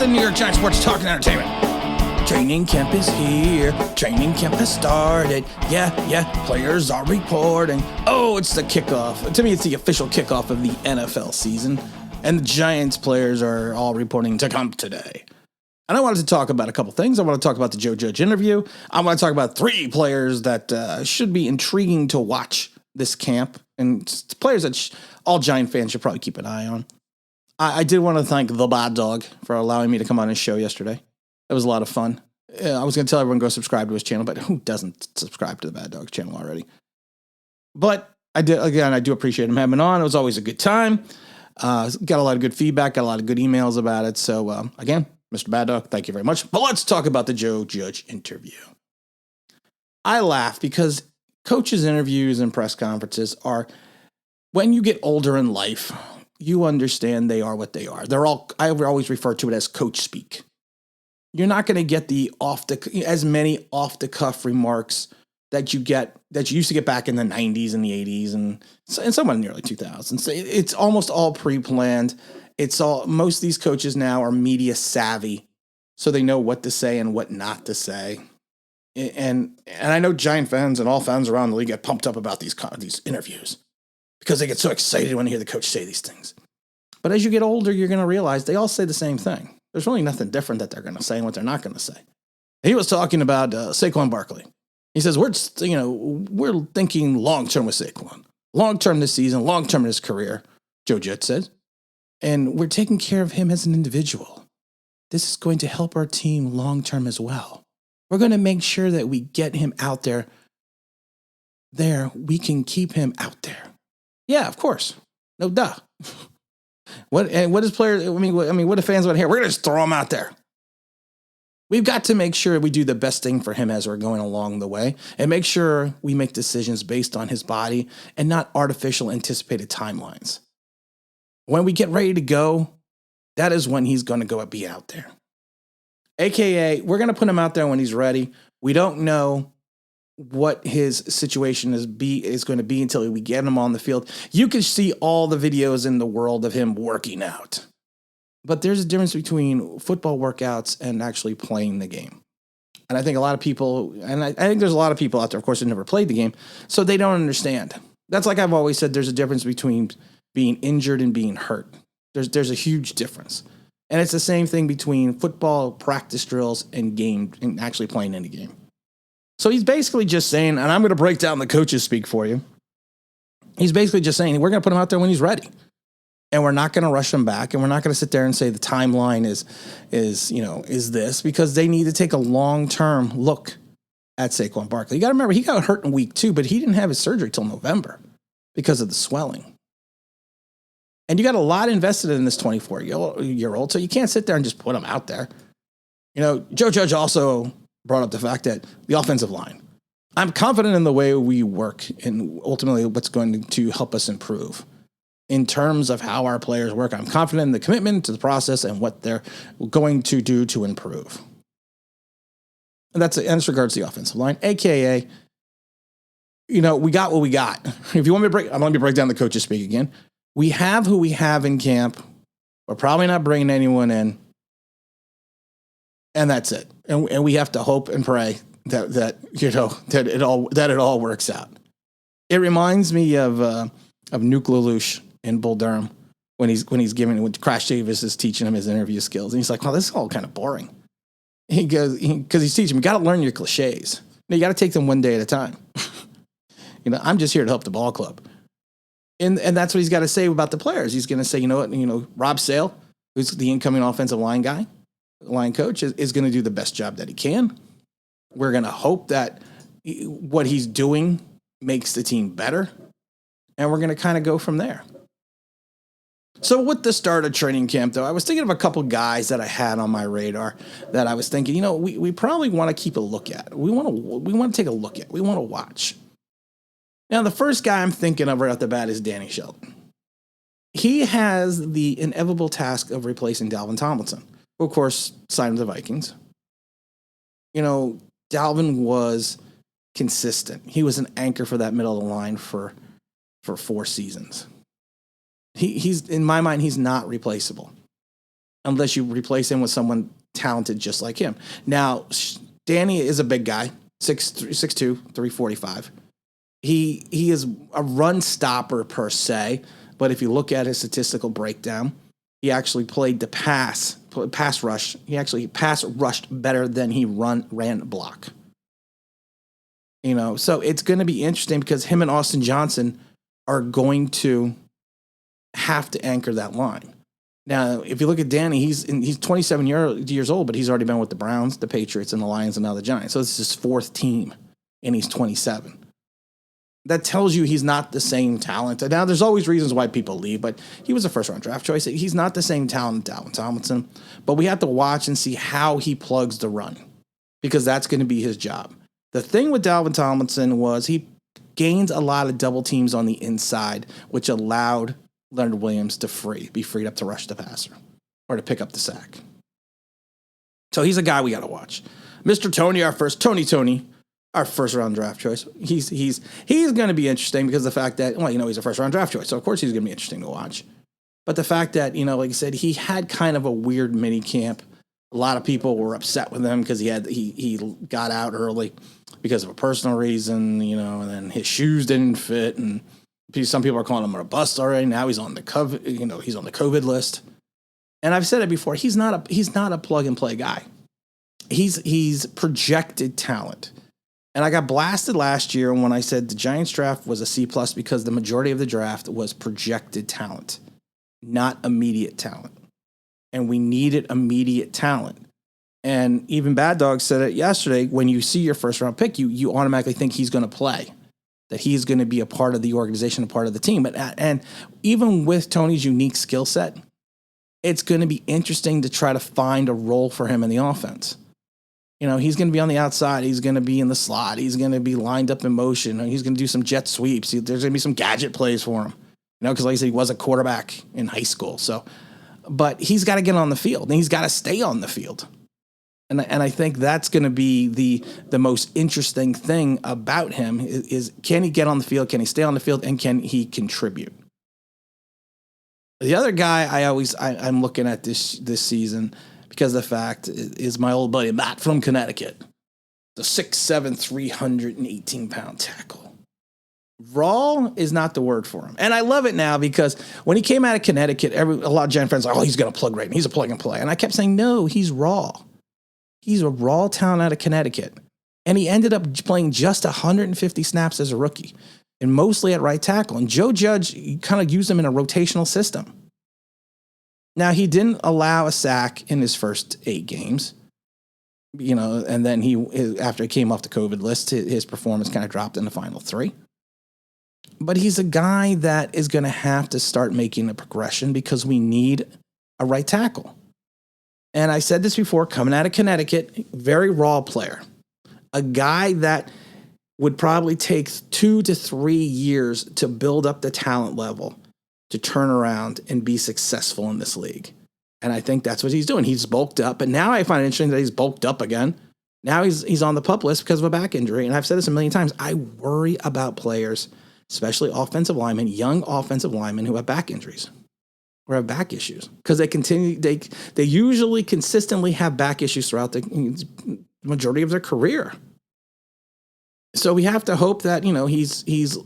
the New York Giants Sports Talk and Entertainment. Training camp is here. Training camp has started. Yeah, players are reporting. Oh, it's the kickoff. To me, it's the official kickoff of the NFL season. And the Giants players are all reporting to camp today. And I wanted to talk about a couple things. I want to talk about the Joe Judge interview. I want to talk about 3 players that should be intriguing to watch this camp. And players that all Giant fans should probably keep an eye on. I did want to thank the Bad Dog for allowing me to come on his show yesterday. It was a lot of fun. I was going to tell everyone to go subscribe to his channel, but who doesn't subscribe to the Bad Dog's channel already? But I do appreciate him having on. It was always a good time. Got a lot of good feedback, got a lot of good emails about it. So again, Mr. Bad Dog, thank you very much. But let's talk about the Joe Judge interview. I laugh because coaches' interviews and press conferences are, when you get older in life, you understand they are what they are. I always refer to it as coach speak. You're not going to get as many off the cuff remarks that you used to get back in the 90s and the 80s and somewhat in the early 2000s. It's almost all pre-planned. Most of these coaches now are media savvy, so they know what to say and what not to say. And I know Giant fans and all fans around the league get pumped up about these interviews because they get so excited when they hear the coach say these things. But as you get older, you're going to realize they all say the same thing. There's really nothing different that they're going to say and what they're not going to say. He was talking about Saquon Barkley. He says, we're thinking long-term with Saquon. Long-term this season, long-term in his career, Joe Judge said. And we're taking care of him as an individual. This is going to help our team long-term as well. We're going to make sure that we get him out there. We can keep him out there. Yeah, of course. No duh. What do fans want to hear? We're going to just throw him out there. We've got to make sure we do the best thing for him as we're going along the way and make sure we make decisions based on his body and not artificial anticipated timelines. When we get ready to go, that is when he's going to go and be out there. AKA, we're going to put him out there when he's ready. We don't know what his situation is going to be until we get him on the field. You can see all the videos in the world of him working out. But there's a difference between football workouts and actually playing the game. And I think a lot of people, and I think there's a lot of people out there, of course, who never played the game, so they don't understand. That's like I've always said, there's a difference between being injured and being hurt. There's a huge difference. And it's the same thing between football practice drills and actually playing in the game. So he's basically just saying, and I'm going to break down the coaches speak for you. He's basically just saying, we're going to put him out there when he's ready. And we're not going to rush him back. And we're not going to sit there and say the timeline is this, because they need to take a long-term look at Saquon Barkley. You got to remember, he got hurt in week 2, but he didn't have his surgery till November because of the swelling. And you got a lot invested in this 24-year-old, so you can't sit there and just put him out there. Joe Judge also brought up the fact that the offensive line. I'm confident in the way we work and ultimately what's going to help us improve. In terms of how our players work, I'm confident in the commitment to the process and what they're going to do to improve. And that's in regards to the offensive line, AKA, we got what we got. If you want me to let me break down the coaches speak again. We have who we have in camp. We're probably not bringing anyone in. And that's it. And we have to hope and pray that it all works out. It reminds me of Nuke LaLoosh in Bull Durham when Crash Davis is teaching him his interview skills. And he's like, well, this is all kind of boring. He goes, because he's teaching him, you got to learn your cliches. You got to take them one day at a time. I'm just here to help the ball club. And that's what he's got to say about the players. He's going to say, Rob Sale, who's the incoming offensive line coach, is going to do the best job that he can. We're going to hope that what he's doing makes the team better. And we're going to kind of go from there. So with the start of training camp, though, I was thinking of a couple guys that I had on my radar that I was thinking, we probably want to keep a look at. We want to take a look at. We want to watch. Now, the first guy I'm thinking of right off the bat is Danny Shelton. He has the inevitable task of replacing Darwin Tomlin, who, of course, signed with the Vikings. Dalvin was consistent. He was an anchor for that middle of the line for 4 seasons. He's in my mind, he's not replaceable. unless you replace him with someone talented just like him. Now, Danny is a big guy, 6'2", 345. He is a run stopper per se, but if you look at his statistical breakdown, he actually played the pass rush. He actually pass rushed better than he ran block. So it's going to be interesting because him and Austin Johnson are going to have to anchor that line. Now, if you look at Danny, he's 27 years old, but he's already been with the Browns, the Patriots, and the Lions, and now the Giants. So this is his fourth team, and he's 27. That tells you he's not the same talent. Now, there's always reasons why people leave, but he was a first-round draft choice. He's not the same talent as Darwin Tomlinson, but we have to watch and see how he plugs the run because that's going to be his job. The thing with Darwin Tomlinson was he gained a lot of double teams on the inside, which allowed Leonard Williams to be freed up to rush the passer or to pick up the sack. So he's a guy we got to watch. Mr. Tony, our first round draft choice. He's going to be interesting because the fact that, he's a first round draft choice. So of course he's going to be interesting to watch. But the fact that, like I said, he had kind of a weird mini camp. A lot of people were upset with him because he got out early because of a personal reason, and then his shoes didn't fit. And some people are calling him a bust already. Now he's on the COVID, he's on the COVID list. And I've said it before. He's not a plug and play guy. He's projected talent. And I got blasted last year when I said the Giants draft was a C+ because the majority of the draft was projected talent, not immediate talent. And we needed immediate talent. And even Bad Dog said it yesterday. When you see your first round pick, you automatically think he's going to play, that he's going to be a part of the organization, a part of the team. And even with Tony's unique skill set, it's going to be interesting to try to find a role for him in the offense. He's going to be on the outside. He's going to be in the slot. He's going to be lined up in motion. He's going to do some jet sweeps. There's going to be some gadget plays for him, because like I said, he was a quarterback in high school. So, but he's got to get on the field and he's got to stay on the field. And I think that's going to be the most interesting thing about him is can he get on the field? Can he stay on the field? And can he contribute? The other guy I'm looking at this season, because of the fact is my old buddy Matt from Connecticut, the 6'7", 318-pound tackle. Raw is not the word for him. And I love it now because when he came out of Connecticut, a lot of Giant fans are like, he's going to plug right in. He's a plug and play. And I kept saying, no, he's raw. He's a raw talent out of Connecticut. And he ended up playing just 150 snaps as a rookie, and mostly at right tackle. And Joe Judge kind of used him in a rotational system. Now, he didn't allow a sack in his first 8 games, and then after he came off the COVID list, his performance kind of dropped in the final 3. But he's a guy that is going to have to start making a progression because we need a right tackle. And I said this before, coming out of Connecticut, very raw player, a guy that would probably take 2 to 3 years to build up the talent level to turn around and be successful in this league. And I think that's what he's doing. He's bulked up. And now I find it interesting that he's bulked up again. Now he's on the PUP list because of a back injury. And I've said this a million times. I worry about players, especially offensive linemen, young offensive linemen who have back injuries or have back issues. Because they usually consistently have back issues throughout the majority of their career. So we have to hope that, he's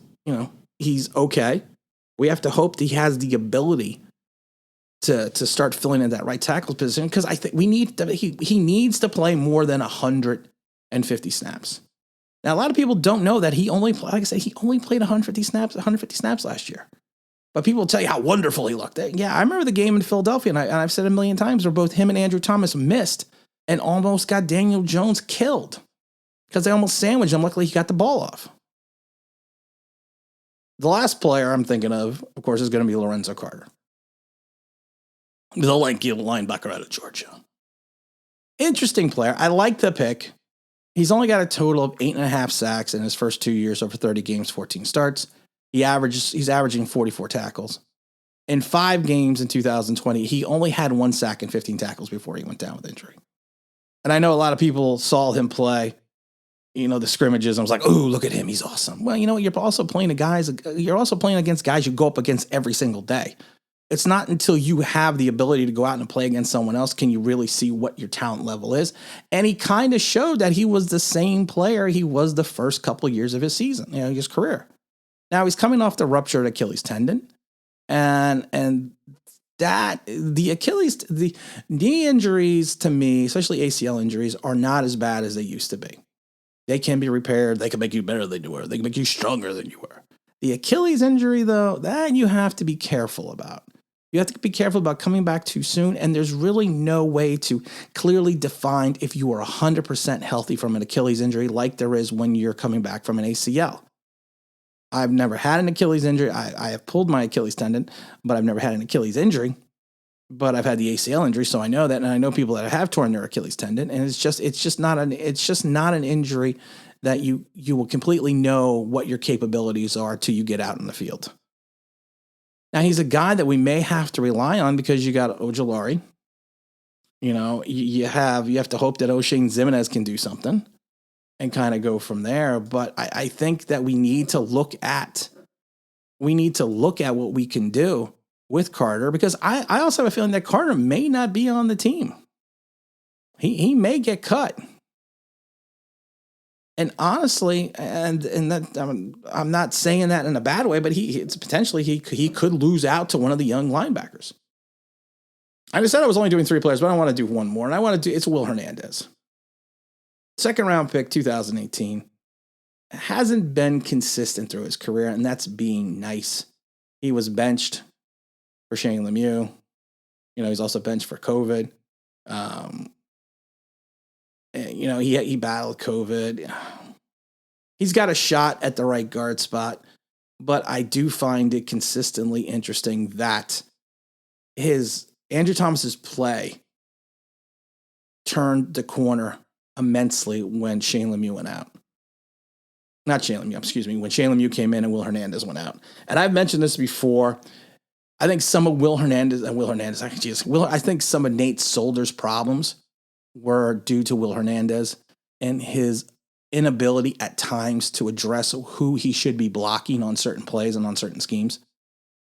okay. We have to hope that he has the ability to start filling in that right tackle position, because I think he needs to play more than 150 snaps. Now, a lot of people don't know that he only played 150 snaps last year. But people will tell you how wonderful he looked. Yeah, I remember the game in Philadelphia, and I've said a million times where both him and Andrew Thomas missed and almost got Daniel Jones killed because they almost sandwiched him. Luckily, he got the ball off. The last player I'm thinking of course, is going to be Lorenzo Carter, the lanky linebacker out of Georgia. Interesting player. I like the pick. He's only got a total of 8.5 sacks in his first 2 years over 30 games, 14 starts. He's averaging 44 tackles. In 5 games in 2020, he only had 1 sack and 15 tackles before he went down with injury. And I know a lot of people saw him play, the scrimmages. I was like, oh, look at him. He's awesome. Well, you're also playing against guys you go up against every single day. It's not until you have the ability to go out and play against someone else can you really see what your talent level is. And he kind of showed that he was the same player he was the first couple of years of his season, his career. Now he's coming off the ruptured Achilles tendon, and that the knee injuries to me, especially ACL injuries, are not as bad as they used to be. They can be repaired. They can make you better than you were. They can make you stronger than you were. The Achilles injury, though, that you have to be careful about. You have to be careful about coming back too soon, and there's really no way to clearly define if you are 100% healthy from an Achilles injury like there is when you're coming back from an ACL. I've never had an Achilles injury. I have pulled my Achilles tendon, but I've never had an Achilles injury. But I've had the ACL injury, so I know that, and I know people that have torn their Achilles tendon, and it's just not an injury that you will completely know what your capabilities are till you get out in the field. Now, he's a guy that we may have to rely on because you got Ojulari. You have to hope that O'Shane Ximines can do something and kind of go from there. But I think that we need to look at what we can do with Carter, because I also have a feeling that Carter may not be on the team. He may get cut. And honestly, and that I'm not saying that in a bad way, but it's potentially he could lose out to one of the young linebackers. I just said I was only doing 3 players, but I want to do one more, and it's Will Hernandez. 2nd round pick, 2018, hasn't been consistent through his career, and that's being nice. He was benched for Shane Lemieux. He's also benched for COVID. He battled COVID. He's got a shot at the right guard spot, but I do find it consistently interesting that Andrew Thomas's play turned the corner immensely when Shane Lemieux went out. Not Shane Lemieux, excuse me, when Shane Lemieux came in and Will Hernandez went out. And I've mentioned this before. I think some of I think some of Nate Solder's problems were due to Will Hernandez and his inability at times to address who he should be blocking on certain plays and on certain schemes,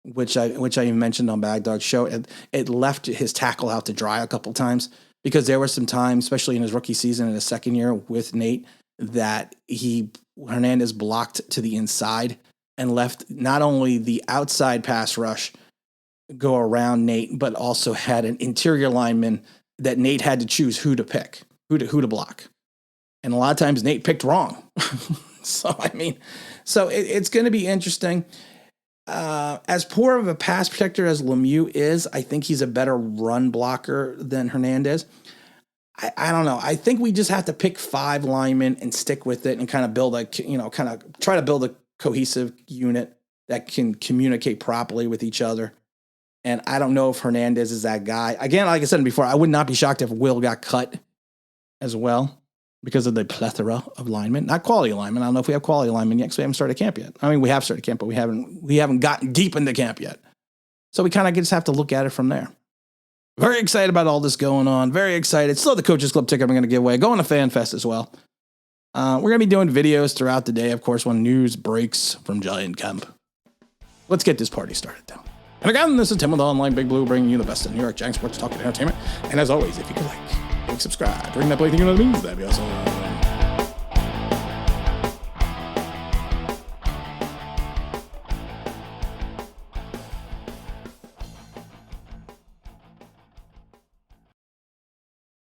which I mentioned on Bagdog's show. It left his tackle out to dry a couple times because there were some times, especially in his rookie season in his second year with Nate, that Hernandez blocked to the inside and left not only the outside pass rush go around Nate, but also had an interior lineman that Nate had to choose who to pick, who to block. And a lot of times Nate picked wrong. So it's going to be interesting. As poor of a pass protector as Lemieux is, I think he's a better run blocker than Hernandez. I don't know. I think we just have to pick 5 linemen and stick with it and kind of build try to build a cohesive unit that can communicate properly with each other. And I don't know if Hernandez is that guy. Again, like I said before, I would not be shocked if Will got cut as well because of the plethora of linemen. Not quality linemen. I don't know if we have quality linemen yet because we haven't started camp yet. I mean, we have started camp, but we haven't gotten deep into camp yet. So we kind of just have to look at it from there. Very excited about all this going on. Very excited. Still the Coaches Club ticket I'm going to give away. Going to Fan Fest as well. We're going to be doing videos throughout the day, of course, when news breaks from Giant Camp. Let's get this party started, though. And again, this is Tim with Online Big Blue, bringing you the best of New York Giants sports talk and entertainment. And as always, if you could like, subscribe, ring that blinking on the news, that'd be awesome.